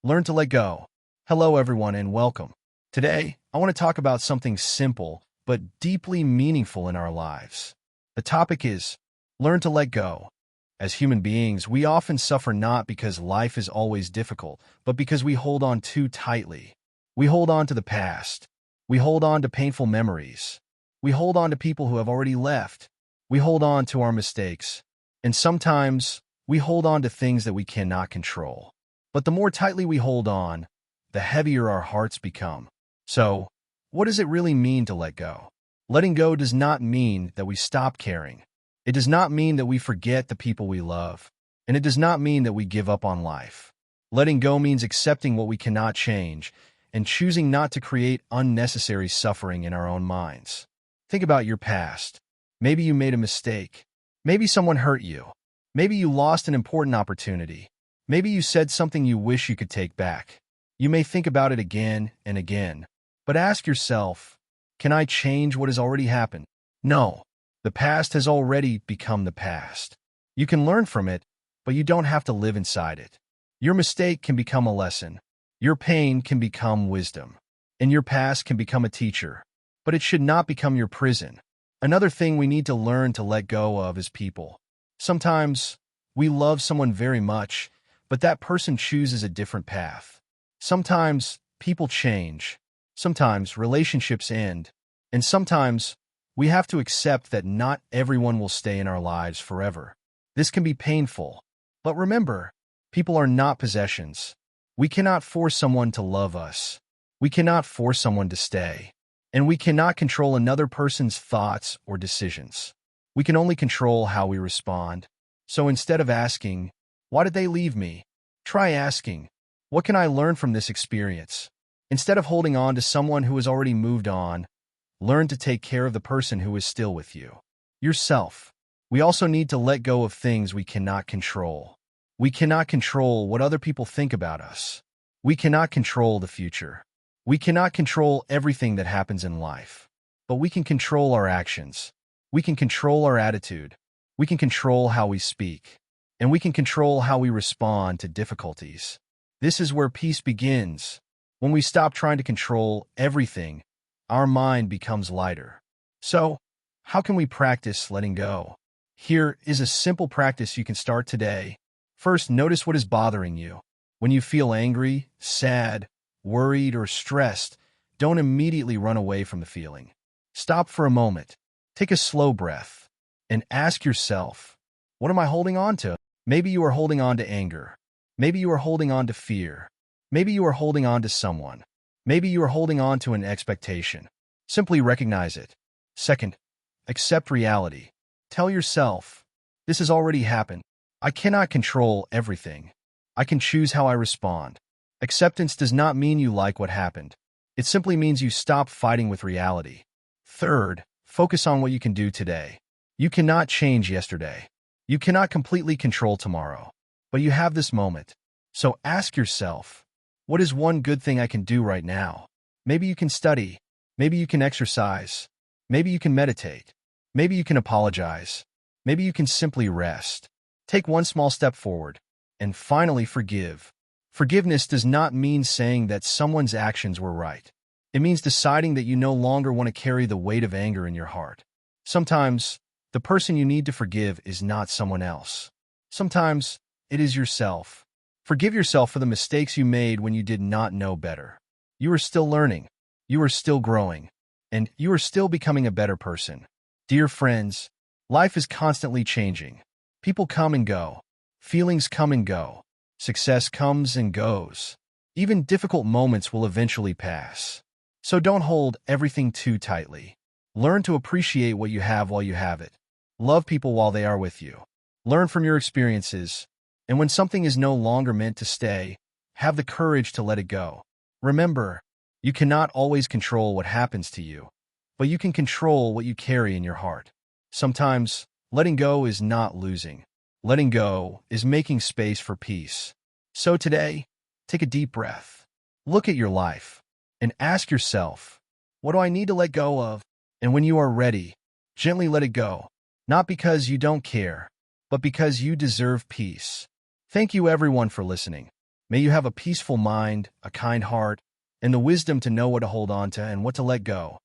Learn to let go. Hello, everyone, and welcome. Today, I want to talk about something simple but deeply meaningful in our lives. The topic is learn to let go. As human beings, we often suffer not because life is always difficult, but because we hold on too tightly. We hold on to the past. We hold on to painful memories. We hold on to people who have already left. We hold on to our mistakes. And sometimes, we hold on to things that we cannot control. But the more tightly we hold on, the heavier our hearts become. So, what does it really mean to let go? Letting go does not mean that we stop caring. It does not mean that we forget the people we love. And it does not mean that we give up on life. Letting go means accepting what we cannot change and choosing not to create unnecessary suffering in our own minds. Think about your past. Maybe you made a mistake. Maybe someone hurt you. Maybe you lost an important opportunity. Maybe you said something you wish you could take back. You may think about it again and again, but ask yourself, can I change what has already happened? No. The past has already become the past. You can learn from it, but you don't have to live inside it. Your mistake can become a lesson. Your pain can become wisdom. And your past can become a teacher. But it should not become your prison. Another thing we need to learn to let go of is people. Sometimes, we love someone very much, but that person chooses a different path. Sometimes, people change. Sometimes, relationships end. And sometimes, we have to accept that not everyone will stay in our lives forever. This can be painful. But remember, people are not possessions. We cannot force someone to love us. We cannot force someone to stay. And we cannot control another person's thoughts or decisions. We can only control how we respond. So instead of asking, why did they leave me? Try asking, what can I learn from this experience? Instead of holding on to someone who has already moved on, learn to take care of the person who is still with you. Yourself. We also need to let go of things we cannot control. We cannot control what other people think about us. We cannot control the future. We cannot control everything that happens in life. But we can control our actions. We can control our attitude. We can control how we speak. And we can control how we respond to difficulties. This is where peace begins. When we stop trying to control everything, our mind becomes lighter. So, how can we practice letting go? Here is a simple practice you can start today. First, notice what is bothering you. When you feel angry, sad, worried, or stressed, don't immediately run away from the feeling. Stop for a moment. Take a slow breath. And ask yourself, what am I holding on to? Maybe you are holding on to anger. Maybe you are holding on to fear. Maybe you are holding on to someone. Maybe you are holding on to an expectation. Simply recognize it. Second, accept reality. Tell yourself, this has already happened. I cannot control everything. I can choose how I respond. Acceptance does not mean you like what happened. It simply means you stop fighting with reality. Third, focus on what you can do today. You cannot change yesterday. You cannot completely control tomorrow. But you have this moment. So ask yourself, what is one good thing I can do right now? Maybe you can study. Maybe you can exercise. Maybe you can meditate. Maybe you can apologize. Maybe you can simply rest. Take one small step forward. And finally, forgive. Forgiveness does not mean saying that someone's actions were right. It means deciding that you no longer want to carry the weight of anger in your heart. Sometimes, the person you need to forgive is not someone else. Sometimes, it is yourself. Forgive yourself for the mistakes you made when you did not know better. You are still learning. You are still growing. And you are still becoming a better person. Dear friends, life is constantly changing. People come and go. Feelings come and go. Success comes and goes. Even difficult moments will eventually pass. So don't hold everything too tightly. Learn to appreciate what you have while you have it. Love people while they are with you. Learn from your experiences. And when something is no longer meant to stay, have the courage to let it go. Remember, you cannot always control what happens to you, but you can control what you carry in your heart. Sometimes, letting go is not losing. Letting go is making space for peace. So today, take a deep breath. Look at your life and ask yourself, what do I need to let go of? And when you are ready, gently let it go. Not because you don't care, but because you deserve peace. Thank you everyone for listening. May you have a peaceful mind, a kind heart, and the wisdom to know what to hold on to and what to let go.